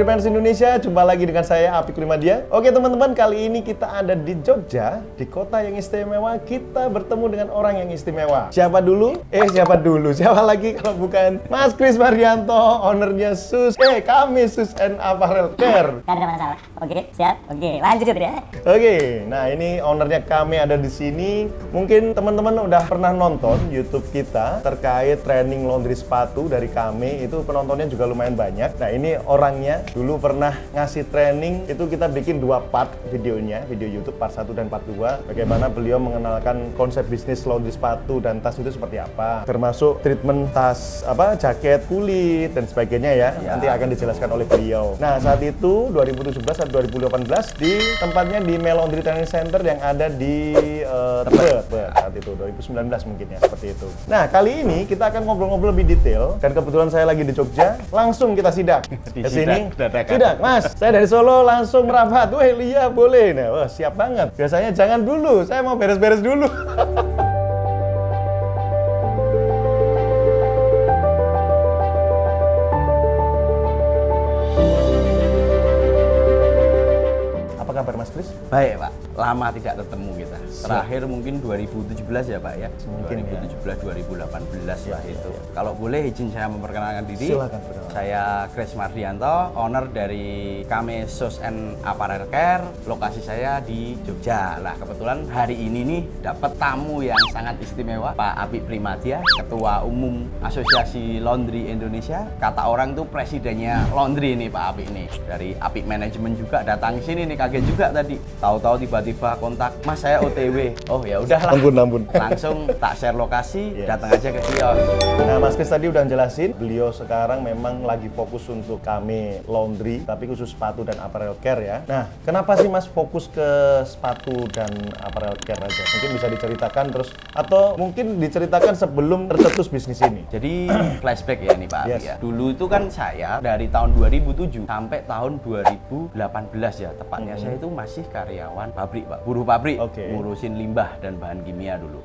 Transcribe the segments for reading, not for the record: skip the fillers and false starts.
Laundry Fans Indonesia, jumpa lagi dengan saya Apik Primadia. Oke teman-teman, kali ini kita ada di Jogja, di kota yang istimewa. Kita bertemu dengan orang yang istimewa. Siapa dulu? Siapa lagi kalau bukan Mas Kris Mardianto, ownernya kami Sus and Apparel Care. Tidak ada masalah. Oke, siap. Oke, lanjut ya. Oke, nah ini ownernya kami ada di sini. Mungkin teman-teman udah pernah nonton YouTube kita terkait training laundry sepatu dari kami. Itu penontonnya juga lumayan banyak. Nah ini orangnya dulu pernah ngasih training, itu kita bikin 2 part videonya, video YouTube part 1 dan part 2. Bagaimana beliau mengenalkan konsep bisnis laundry sepatu dan tas itu seperti apa, termasuk treatment tas, jaket, kulit dan sebagainya ya. Nanti akan dijelaskan oleh beliau. Nah saat itu 2017 atau 2018 di tempatnya di Mel Laundry Training Center yang ada di Tebet saat itu 2019 mungkin ya, seperti itu. Nah kali ini kita akan ngobrol-ngobrol lebih detail dan kebetulan saya lagi di Jogja, langsung kita sidak ke sini. Sidak, Mas. Saya dari Solo langsung merapat. Wah, iya boleh. Nah, wah, siap banget. Biasanya jangan dulu, saya mau beres-beres dulu. Apa kabar Mas Kris? Baik Pak, lama tidak ketemu kita. Terakhir mungkin 2017 ya Pak ya? Mungkin 2017, 2018 lah itu. Kalau boleh izin saya memperkenalkan diri. Silakan. Saya Kris Mardianto, owner dari Kame Shoes and Apparel Care. Lokasi saya di Jogja. Nah kebetulan hari ini nih dapat tamu yang sangat istimewa, Pak Apik Primadia, Ketua Umum Asosiasi Laundry Indonesia. Kata orang tuh presidennya laundry nih Pak Apik nih. Dari Apik Manajemen juga datang sini nih, kaget juga tadi. Tahu-tahu tiba-tiba kontak, Mas saya OTW. Oh ya udahlah. Ampun. Langsung tak share lokasi, datang aja ke kios. Nah Mas Kris tadi udah jelasin, beliau sekarang memang lagi fokus untuk kami laundry, tapi khusus sepatu dan apparel care ya. Nah kenapa sih Mas fokus ke sepatu dan apparel care aja? Mungkin bisa diceritakan terus, atau mungkin diceritakan sebelum tercetus bisnis ini. Jadi flashback ya nih Pak Apik ya. Dulu itu kan saya dari tahun 2007 sampai tahun 2018 ya, tepatnya saya itu masih karyawan pabrik Pak, buruh pabrik, ngurusin limbah dan bahan kimia dulu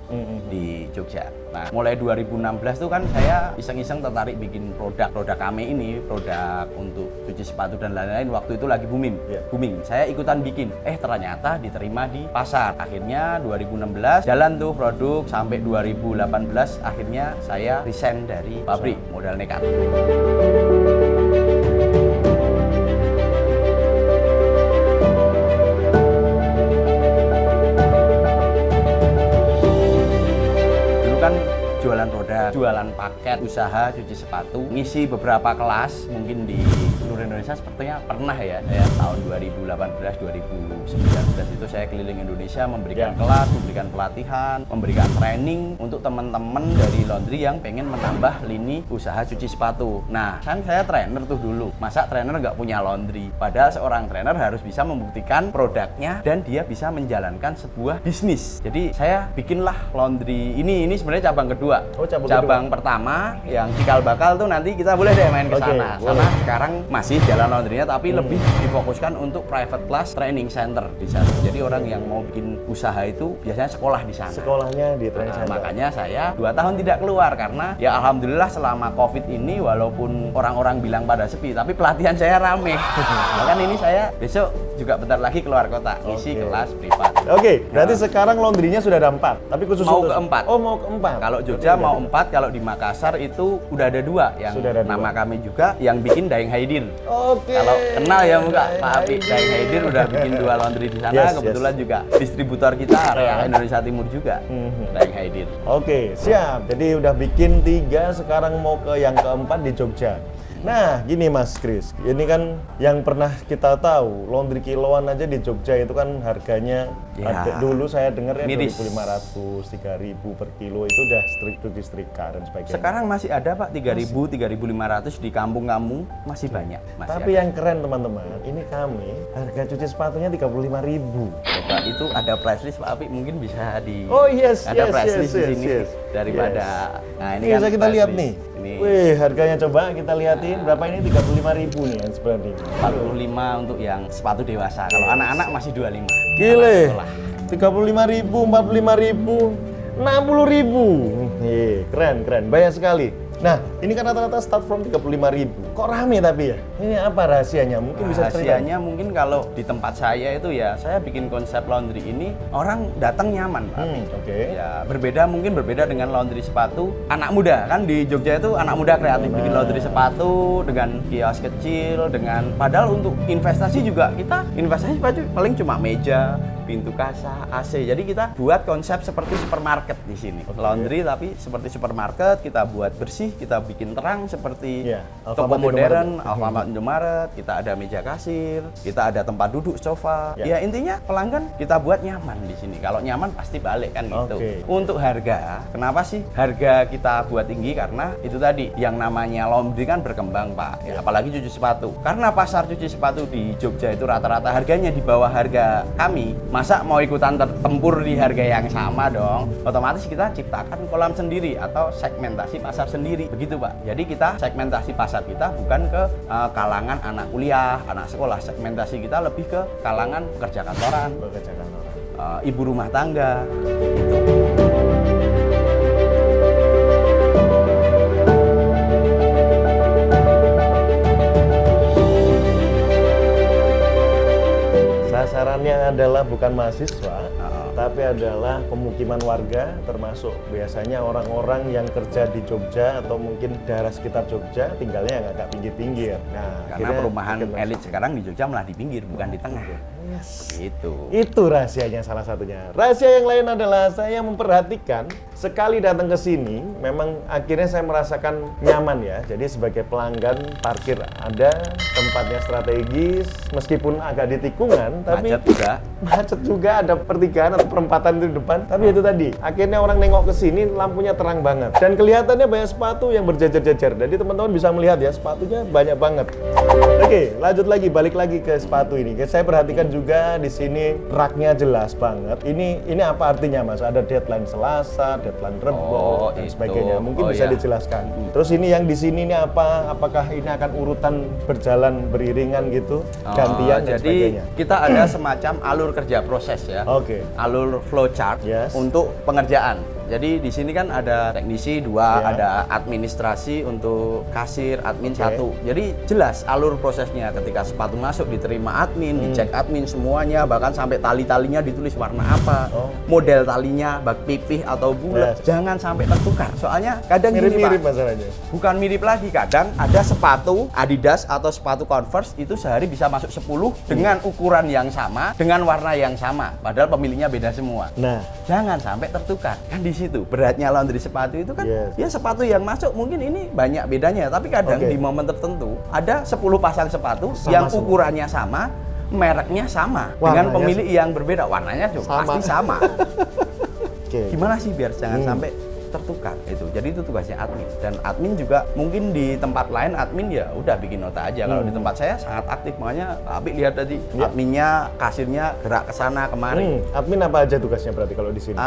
di Jogja. Nah mulai 2016 tuh kan saya iseng-iseng tertarik bikin produk kami ini, produk untuk cuci sepatu dan lain-lain. Waktu itu lagi booming. Saya ikutan bikin, ternyata diterima di pasar. Akhirnya 2016 jalan tuh produk sampai 2018 akhirnya saya resign dari pabrik, modal nekat. Jualan produk, jualan paket, usaha cuci sepatu, ngisi beberapa kelas mungkin di seluruh Indonesia sepertinya pernah ya. Tahun 2018, 2019 itu saya keliling Indonesia memberikan kelas, memberikan pelatihan, memberikan training untuk teman-teman dari laundry yang pengen menambah lini usaha cuci sepatu. Nah, kan saya trainer tuh dulu, masa trainer nggak punya laundry? Padahal seorang trainer harus bisa membuktikan produknya dan dia bisa menjalankan sebuah bisnis. Jadi saya bikinlah laundry ini sebenarnya cabang kedua. Cabang pertama yang cikal bakal tuh nanti kita boleh deh main ke sana. Sana sekarang masih jalan laundrynya tapi lebih difokuskan untuk private class training center di sana. Jadi orang yang mau bikin usaha itu biasanya sekolah di sana. Sekolahnya di training center. Makanya saya 2 tahun tidak keluar karena ya alhamdulillah selama COVID ini walaupun orang-orang bilang pada sepi tapi pelatihan saya rame. Bahkan ini saya besok juga bentar lagi keluar kota ngisi kelas privat. Berarti sekarang laundrynya sudah ada 4, tapi khusus mau untuk ke 4. Oh, mau ke 4. Kalau Jogja mau 4, kalau di Makassar itu udah ada 2 yang nama kami juga yang bikin Daeng Haidir. Kalau kenal ya muka Pak Apik, Daeng Haidir udah bikin 2 laundry di sana. Kebetulan juga distributor kita area Indonesia Timur juga, Daeng Haidir. Siap. Jadi udah bikin 3, sekarang mau ke yang keempat di Jogja. Nah, gini Mas Kris, ini kan yang pernah kita tahu, laundry kiloan aja di Jogja itu kan harganya dulu saya dengar ya 2.500, 3.000 per kilo itu udah setrika dan sebagainya. Sekarang masih ada Pak, 3.000, 3.500 di kampung-kampung masih banyak. Tapi yang keren teman-teman, ini kami harga cuci sepatunya 35.000. Coba itu ada price list Pak Apik, mungkin bisa di ada price list di sini daripada. Nah ini kan bisa kita lihat nih. Ini. Wih, harganya coba kita lihatin berapa ini, 35.000 nih yang sebenarnya. 45 untuk yang sepatu dewasa. Kalau anak-anak masih 25. Gile. 35.000, 45.000, 60.000. Keren, banyak sekali. Nah, Ini kan rata-rata start from 35.000. Kok rame tapi ya? Ini apa rahasianya? Mungkin bisa cerita. Rahasianya mungkin kalau di tempat saya itu ya, saya bikin konsep laundry ini orang datang nyaman, Pak. Oke. Ya, mungkin berbeda dengan laundry sepatu anak muda. Kan di Jogja itu anak muda kreatif bikin laundry sepatu dengan kios kecil, dengan padahal untuk investasi juga kita investasi paling cuma meja, pintu kaca, AC. Jadi kita buat konsep seperti supermarket di sini. Laundry tapi seperti supermarket, kita buat bersih, kita bikin terang seperti toko modern, Alfamart, Indomaret. Kita ada meja kasir, kita ada tempat duduk, sofa. Ya intinya pelanggan kita buat nyaman di sini. Kalau nyaman pasti balik kan gitu. Untuk harga, kenapa sih harga kita buat tinggi? Karena itu tadi yang namanya laundry kan berkembang, Pak. Ya, apalagi cuci sepatu. Karena pasar cuci sepatu di Jogja itu rata-rata harganya di bawah harga kami. Masa mau ikutan tempur di harga yang sama dong? Otomatis kita ciptakan kolam sendiri atau segmentasi pasar sendiri. Begitu, Pak. Jadi kita segmentasi pasar kita bukan ke kalangan anak kuliah, anak sekolah. Segmentasi kita lebih ke kalangan pekerja kantoran, ibu rumah tangga. Gitu. Sasarannya adalah bukan mahasiswa, tapi adalah pemukiman warga, termasuk biasanya orang-orang yang kerja di Jogja atau mungkin daerah sekitar Jogja, tinggalnya yang agak pinggir-pinggir. Nah, karena perumahan elit sekarang di Jogja malah di pinggir, bukan di tengah. Itu rahasianya salah satunya. Rahasia yang lain adalah saya memperhatikan sekali datang ke sini, memang akhirnya saya merasakan nyaman ya. Jadi sebagai pelanggan parkir ada, tempatnya strategis, meskipun agak di tikungan, tapi macet juga ada pertigaan atau perempatan di depan. Tapi itu tadi, akhirnya orang nengok ke sini lampunya terang banget dan kelihatannya banyak sepatu yang berjejer-jejer. Jadi teman-teman bisa melihat ya, sepatunya banyak banget. Oke, lanjut lagi, balik lagi ke sepatu ini. Saya perhatikan juga di sini raknya jelas banget. Ini apa artinya, Mas? Ada deadline Selasa, deadline Rebo dan sebagainya. Mungkin bisa dijelaskan. Terus ini yang di sini ini apa? Apakah ini akan urutan berjalan beriringan gitu, gantian dan sebagainya? Jadi kita ada semacam alur kerja proses ya. Alur flow chart untuk pengerjaan. Jadi di sini kan ada teknisi 2, ada administrasi untuk kasir, admin 1. Jadi jelas alur prosesnya, ketika sepatu masuk diterima admin, dicek admin semuanya, bahkan sampai tali-talinya ditulis warna apa, model talinya bak pipih atau bulat, jangan sampai tertukar. Soalnya kadang mirip-mirip masalahnya. Bukan mirip lagi, kadang ada sepatu Adidas atau sepatu Converse itu sehari bisa masuk 10 dengan ukuran yang sama, dengan warna yang sama, padahal pemiliknya beda semua. Nah, jangan sampai tertukar. Kan di situ beratnya laundry sepatu itu kan ya sepatu yang masuk mungkin ini banyak bedanya, tapi kadang di momen tertentu ada 10 pasang sepatu yang ukurannya sama, mereknya sama, dengan pemilik yang berbeda, warnanya juga pasti sama. Gimana sih biar jangan sampai tertukar itu. Jadi itu tugasnya admin, dan admin juga mungkin di tempat lain admin ya udah bikin nota aja. Kalau di tempat saya sangat aktif, makanya Abi lihat tadi adminnya, kasirnya gerak ke sana kemari. Admin apa aja tugasnya berarti kalau di sini?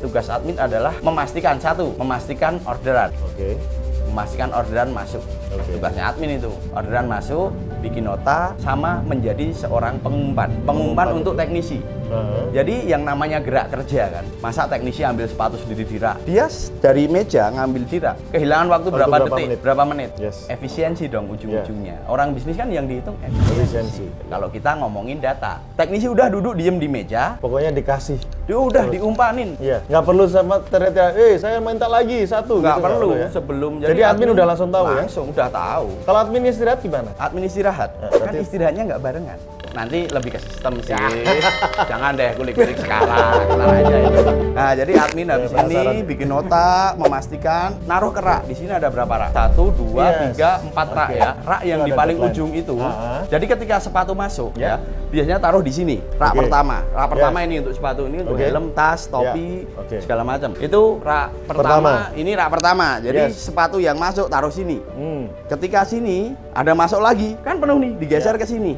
Tugas admin adalah memastikan memastikan orderan. Memastikan orderan masuk. Tugasnya admin itu, orderan masuk, bikin nota, sama menjadi seorang pengumpan untuk teknisi. Jadi yang namanya gerak kerja kan, masa teknisi ambil sepatu sendiri dirak, dia dari meja ngambil dirak, kehilangan waktu berapa menit? Efisiensi dong ujung-ujungnya. Orang bisnis kan yang dihitung efisiensi. Kalau kita ngomongin data, teknisi udah duduk diem di meja, pokoknya dikasih, dia udah diumpanin. Nggak perlu sama teriak-teriak, saya minta lagi satu. Nggak gitu, perlu ya? Sebelum. Jadi admin udah langsung tahu ya? Langsung udah tahu. Kalau admin istirahat gimana? Admin istirahat, kan istirahatnya nggak barengan. Nanti lebih ke sistem sih. Jangan deh kulik-kulik sekarang, tenang aja itu. Nah, jadi admin habis ini bikin nota, memastikan naruh ke rak. Di sini ada berapa rak? 1, 2, 3, 4 rak ya. Rak yang di paling ujung itu. Jadi ketika sepatu masuk ya, biasanya taruh di sini. Rak pertama. Rak pertama ini untuk sepatu, ini untuk helm, tas, topi, segala macam. Itu rak pertama. Ini rak pertama. Jadi sepatu yang masuk taruh sini. Ketika sini ada masuk lagi, kan penuh nih, digeser ke sini.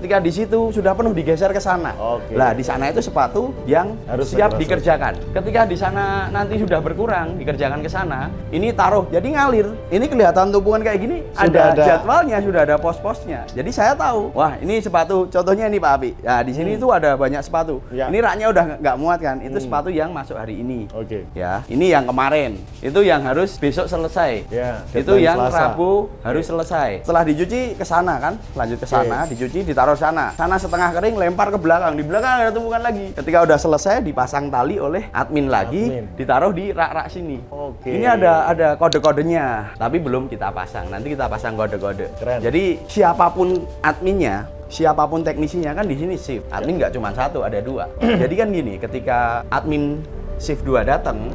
Ketika di situ sudah penuh digeser ke sana. Oke. Nah, di sana itu sepatu yang Harus siap dimasuk. dikerjakan. Ketika di sana nanti sudah berkurang, dikerjakan ke sana, ini taruh jadi ngalir. Ini kelihatan tumpukan kayak gini, Sudah ada. jadwalnya, sudah ada pos-posnya. Jadi saya tahu, wah ini sepatu, contohnya ini Pak Abi. Nah, di sini itu ada banyak sepatu. Ya. Ini raknya udah nggak muat kan? Itu sepatu yang masuk hari ini. Oke. Ya, ini yang kemarin. Itu yang harus besok selesai. Ya, Itu deadline yang Selasa. Rabu harus selesai. Setelah dicuci ke sana kan, lanjut ke sana, dicuci, ditaruh sana. Sana setengah kering, lempar ke belakang. Di belakang ada tumpukan lagi. Ketika udah selesai, dipasang tali oleh admin lagi, Admin. ditaruh di rak-rak sini. Oke. Ini ada kode-kodenya, tapi belum kita pasang. Nanti kita pasang kode-kode. Keren. Jadi siapapun adminnya, siapapun teknisinya kan di sini shift. Admin nggak cuma satu, ada dua. Jadi kan gini, ketika admin shift 2 datang,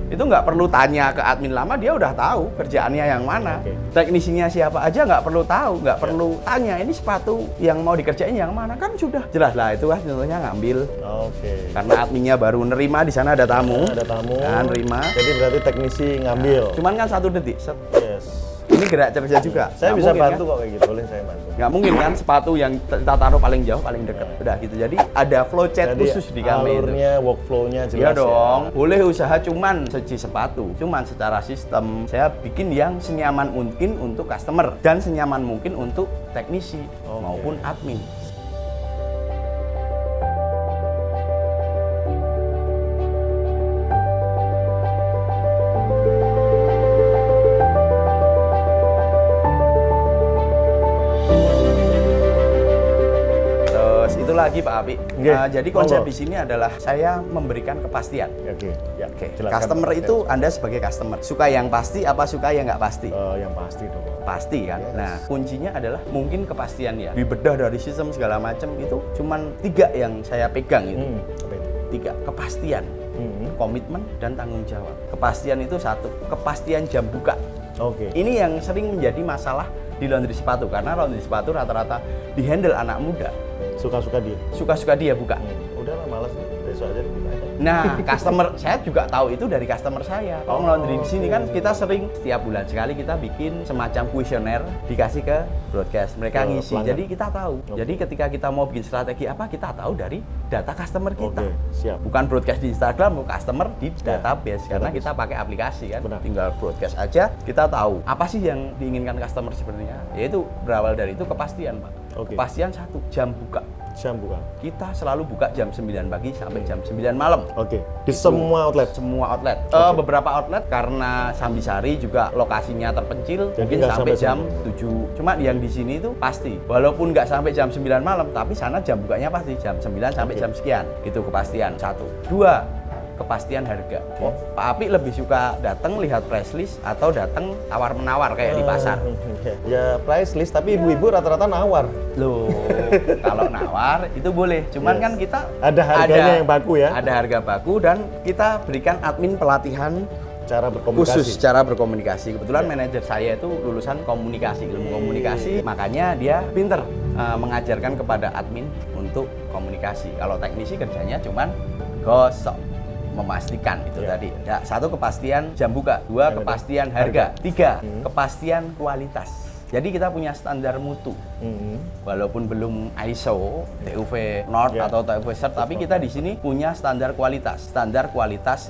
itu nggak perlu tanya ke admin lama, dia udah tahu kerjaannya yang mana. Oke. Teknisinya siapa aja nggak perlu tahu, nggak perlu tanya ini sepatu yang mau dikerjain yang mana, kan sudah jelas lah. Itu kan contohnya ngambil. Oke. Karena adminnya baru nerima, di sana ada tamu. Ada tamu. Kan, nerima. Jadi berarti teknisi ngambil. Cuman kan 1 detik. Set. Yes. Ini gerak kerja juga. Saya Nggak bisa mungkin, bantu kan? kok kayak gitu. Boleh saya bantu. Nggak mungkin kan sepatu yang kita taruh paling jauh, paling dekat. Udah gitu. Jadi ada flow chart Jadi khusus di kami itu. alurnya, workflow-nya jelas. Iya dong. Ya. Boleh usaha cuman seci sepatu. Cuman secara sistem saya bikin yang senyaman mungkin untuk customer dan senyaman mungkin untuk teknisi Oke. maupun admin. Terus itu lagi Pak Abi. Oke. Jadi konsep Monggo. di sini adalah saya memberikan kepastian. Oke. Ya. Oke, Jelaskan, customer Pak. itu Anda sebagai customer suka yang pasti apa suka yang nggak pasti? Yang pasti dong. Pasti kan. Yes. Nah, kuncinya adalah mungkin kepastian ya. Dibedah dari sistem segala macam itu cuman 3 yang saya pegang itu. Apa itu? 3, kepastian, Hmm. komitmen dan tanggung jawab. Kepastian itu 1, kepastian jam buka. Oke. Ini yang sering menjadi masalah di laundry sepatu karena laundry sepatu rata-rata dihandle anak muda. Suka-suka dia. Suka-suka dia buka. Udahlah malas nih. Besok aja dibuka aja. Nah, customer saya juga tahu itu dari customer saya. Kalau nge-laundry di sini kan kita sering setiap bulan sekali kita bikin semacam kuesioner dikasih ke broadcast. Mereka Ke ngisi. pelanggan. Jadi kita tahu. Oke. Jadi ketika kita mau bikin strategi apa, kita tahu dari data customer kita. Oke, siap. Bukan broadcast di Instagram, bukan customer di Ya, database karena database. kita pakai aplikasi kan. Benar. Tinggal broadcast aja, kita tahu apa sih yang diinginkan customer sebenarnya. Yaitu berawal dari itu kepastian, Pak. Oke. Kepastian 1, jam buka. Jam buka. Kita selalu buka jam 9 pagi sampai jam 9 malam. Oke. Di semua outlet. Semua outlet. Oke. Beberapa outlet karena Sambisari juga lokasinya terpencil, Jadi mungkin nggak sampai sampai jam jam 7. Cuma yang di sini itu pasti. Walaupun nggak sampai jam 9 malam, tapi sana jam bukanya pasti jam 9 sampai Oke. jam sekian. Itu kepastian 1. 2, kepastian harga. Oh, Pak Api lebih suka datang lihat price list atau datang tawar-menawar kayak di pasar. Ya price list, tapi ibu-ibu rata-rata nawar. Loh, kalau nawar itu boleh. Cuman Yes. kan kita Ada harganya yang baku ya. Ada harga baku dan kita berikan admin pelatihan Cara berkomunikasi. khusus cara berkomunikasi. Kebetulan Ya. manajer saya itu lulusan komunikasi, ilmu komunikasi, makanya dia pinter mengajarkan kepada admin untuk komunikasi. Kalau teknisi kerjanya cuman gosok, memastikan itu Ya. tadi. Ya, 1 kepastian jam buka, 2 Yang kepastian kedua, harga, 3 Hmm. kepastian kualitas. Jadi kita punya standar mutu. Walaupun belum ISO, TUV Nord Ya. atau TUV Cert, tapi kita di sini punya standar kualitas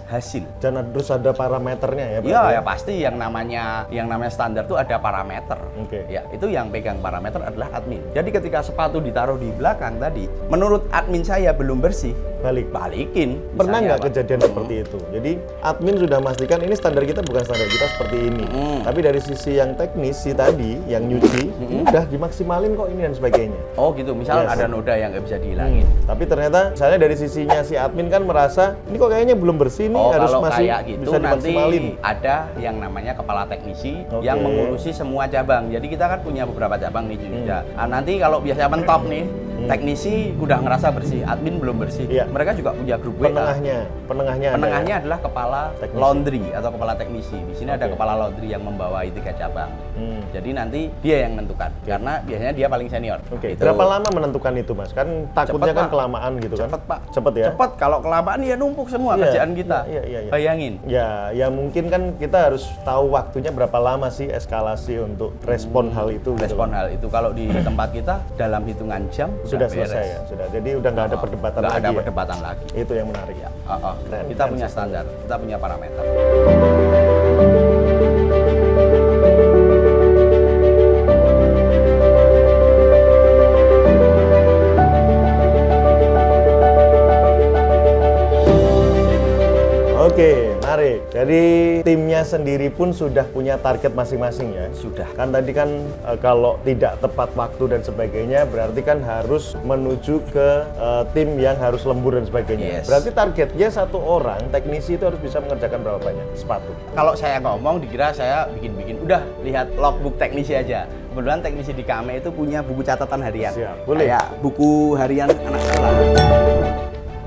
hasil. Dan terus ada parameternya ya. Iya, berarti ya pasti yang namanya standar itu ada parameter. Oke. Ya, itu yang pegang parameter adalah admin. Jadi ketika sepatu ditaruh di belakang tadi, menurut admin saya belum bersih, balikin. Pernah Misalnya nggak apa? kejadian seperti itu? Jadi admin sudah memastikan ini standar kita bukan standar kita seperti ini. Tapi dari sisi yang teknis si tadi, yang nyuci, ini udah dimaksimalin kok ini dan sebagainya. Oh gitu, misal Yes. ada noda yang nggak bisa dihilangin. Tapi ternyata misalnya dari sisinya si admin kan merasa ini kok kayaknya belum bersih nih, Oh, harus kalau masih kayak gitu bisa nanti dimaksimalin. ada yang namanya kepala teknisi Oke. yang mengurusi semua cabang. Jadi kita kan punya beberapa cabang nih Jogja. Nanti kalau biasa mentok nih, Teknisi udah ngerasa bersih, admin belum bersih. Iya. Mereka juga punya grup WA. Penengahnya ada Penengahnya ya? adalah kepala Teknisi. laundry atau kepala teknisi. Di sini ada Oke. kepala laundry yang membawahi 3 cabang. Jadi nanti dia yang menentukan karena biasanya dia paling senior. Oke. Gitu. Berapa lama menentukan itu, Mas? Kan takutnya Cepet, kan Pak. kelamaan gitu kan? Cepet, Pak. Cepet ya? Cepet, kalau kelamaan ya numpuk semua Iya, kerjaan kita. iya. Bayangin. Ya mungkin kan kita harus tahu waktunya berapa lama sih eskalasi untuk respon hal itu. gitu Respon kan? hal itu kalau di tempat kita dalam hitungan jam Sudah beres. selesai ya, sudah. Jadi udah nggak ada perdebatan Nggak lagi. ada ya? perdebatan lagi. Itu yang menarik ya. Keren, Kita keren punya sistemnya. standar, kita punya parameter. Oke, menarik. Jadi timnya sendiri pun sudah punya target masing-masing ya. Sudah. Kan tadi kan kalau tidak tepat waktu dan sebagainya berarti kan harus menuju ke tim yang harus lembur dan sebagainya. Yes. Berarti targetnya satu orang teknisi itu harus bisa mengerjakan berapa banyak sepatu? Kalau saya ngomong dikira saya bikin-bikin, udah lihat logbook teknisi aja. Kebetulan teknisi di KAME itu punya buku catatan harian. Siap, boleh. Kayak buku harian anak sekolah.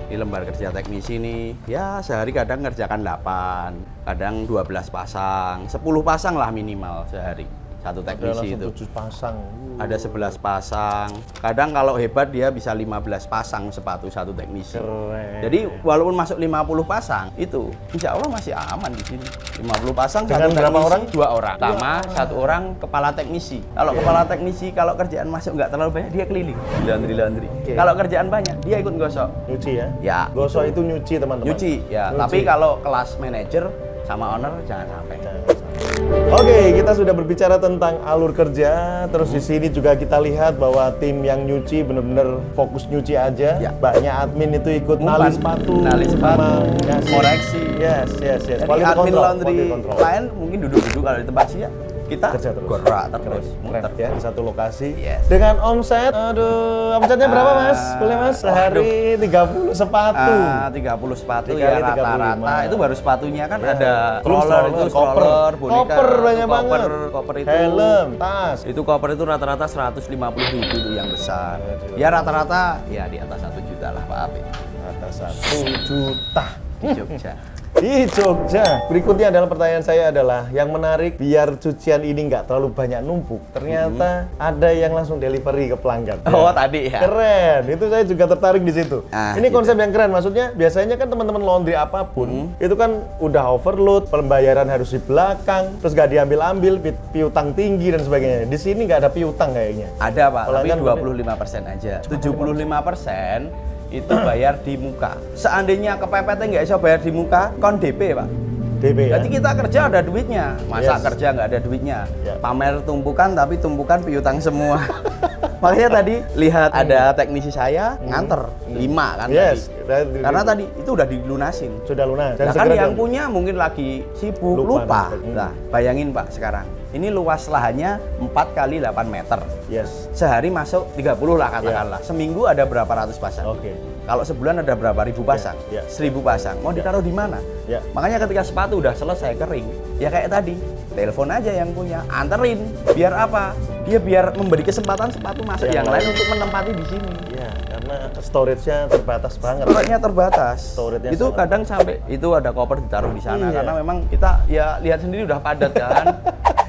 Di lembar kerja teknisi nih, ya sehari kadang ngerjakan 8, kadang 12 pasang, 10 pasang lah minimal sehari. Satu teknisi itu. 7 pasang. Ada 11 pasang. Kadang kalau hebat dia bisa 15 pasang sepatu satu teknisi. Keren. Jadi walaupun masuk 50 pasang itu insya Allah masih aman di sini. 50 pasang Dengan satu berapa teknisi, orang? 2 orang. Sama satu orang kepala teknisi. Kalau kepala teknisi kalau kerjaan masuk nggak terlalu banyak dia keliling laundry. Oke. Kalau kerjaan banyak dia ikut gosok. Nyuci ya? Ya, Gosok itu nyuci teman-teman. Nyuci ya. Nyuci. Tapi kalau kelas manajer sama owner jangan sampai. Oke, kita sudah berbicara tentang alur kerja. Terus di sini juga kita lihat bahwa tim yang nyuci benar-benar fokus nyuci aja. Ya. Banyak admin itu ikut Umpan, nali sepatu, nali sepatu, sama ngasih- koreksi. Yes. Jadi Quality admin control, laundry quality control. klien mungkin duduk-duduk kalau di tempat sih ya. Kita Kerja terus. gerak Keren, terus, keren muter. ya di satu lokasi. Yes. Dengan omset, aduh, omsetnya berapa Mas? Boleh Mas? Sehari 30 sepatu. 30 sepatu Dikali ya 35. rata-rata. Itu baru sepatunya kan Ya. ada Belum stroller itu stroller, boneka, koper banyak banget. koper itu. Helm, tas. Itu koper itu rata-rata 150.000 itu yang besar. Aduh. Ya rata-rata ya di atas 1 juta lah Pak Apik Atas 1 juta. di Jogja. Di Jogja. Berikutnya adalah pertanyaan saya adalah yang menarik biar cucian ini nggak terlalu banyak numpuk. Ternyata ada yang langsung delivery ke pelanggan. Oh, tadi ya. Keren. Itu saya juga tertarik di situ. Ini Gitu. konsep yang keren. Maksudnya biasanya kan teman-teman laundry apapun itu kan udah overload, pembayaran harus di belakang, terus nggak diambil-ambil, piutang tinggi dan sebagainya. Di sini nggak ada piutang kayaknya. Ada Pak, tapi Pelanggan 25% aja. 75% itu bayar di muka. Seandainya kepepetnya nggak bisa bayar di muka, kon DP Pak. DP ya. Jadi kita kerja ada duitnya, masa Yes. kerja nggak ada duitnya? Ya. Pamer tumpukan tapi tumpukan piutang semua. Makanya tadi lihat ada teknisi saya nganter 5 kan Yes. tadi. Karena tadi itu udah dilunasin. Sudah lunas. Dan Nah kan segera yang diambil. punya mungkin lagi sibuk, Lupa. lupa. Nah, bayangin Pak sekarang. Ini luas lahannya 4 kali 8 meter. Yes. Sehari masuk 30 lah katakanlah. Seminggu ada berapa ratus pasang? Oke. Kalau sebulan ada berapa ribu pasang? Ya. 1000 pasang. Mau ditaruh di mana? Ya. Makanya ketika sepatu udah selesai kering, ya kayak tadi, telepon aja yang punya, anterin. Biar apa? Dia biar memberi kesempatan sepatu masuk yang lain untuk menempati di sini. Iya, karena storage-nya terbatas banget. Storage-nya terbatas. Storage-nya Itu sangat- kadang sampai itu ada koper ditaruh di sana Iya. karena memang kita ya lihat sendiri udah padat kan.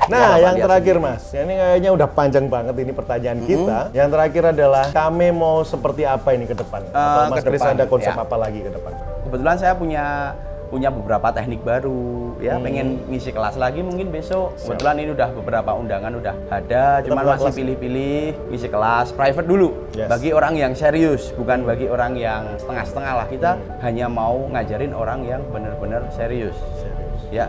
Nah, Ya, yang lihat terakhir sendiri. Mas, ini kayaknya udah panjang banget ini pertanyaan kita. Yang terakhir adalah kami mau seperti apa ini ke depan? Atau Mas ke Kris depan, ada konsep ya. apa lagi ke depan? Kebetulan saya punya beberapa teknik baru ya, pengen ngisi kelas lagi mungkin besok. Kebetulan ini udah beberapa undangan udah ada, cuman buka masih kelas. pilih-pilih ngisi kelas private dulu. Yes. Bagi orang yang serius, bukan bagi orang yang setengah-setengah lah. Kita hanya mau ngajarin orang yang benar-benar serius. Serius. Ya,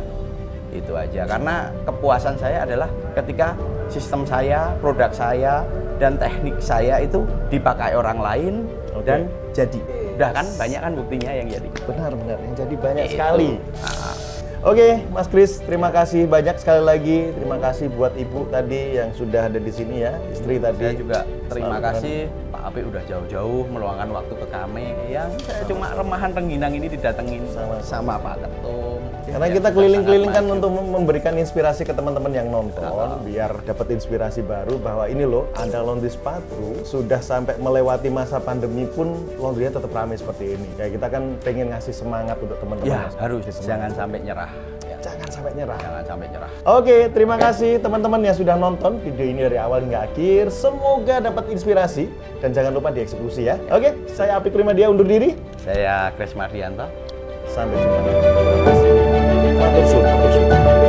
itu aja. Karena kepuasan saya adalah ketika sistem saya, produk saya, dan teknik saya itu dipakai orang lain Oke. dan jadi. Udah kan banyak kan buktinya yang jadi. Benar-benar, yang jadi banyak Itu. sekali. Nah, Oke, Mas Kris, terima kasih banyak sekali lagi. Terima kasih buat Ibu tadi yang sudah ada di sini ya, istri tadi. saya juga terima Selalu kasih Pak Apik udah jauh-jauh meluangkan waktu ke kami. Yang saya cuma remahan rengginang ini didatengin sama Pak Ketum. Karena Ya, kita sudah keliling-keliling sangat kan maju. untuk memberikan inspirasi ke teman-teman yang nonton, biar dapat inspirasi baru bahwa ini loh, ada laundry sepatu sudah sampai melewati masa pandemi pun laundrynya tetap ramai seperti ini. Kayak kita kan pengen ngasih semangat untuk teman-teman. Ya, yang harus semangat. jangan sampai nyerah. Ya, Jangan sampai nyerah. jangan sampai nyerah. Oke, terima kasih teman-teman yang sudah nonton video ini dari awal hingga akhir. Semoga dapat inspirasi dan jangan lupa dieksekusi ya. Oke, saya Apik Primadia undur diri. Saya Kris Mardianto. Sampai jumpa. Terima kasih. Matur suwun, matur suwun.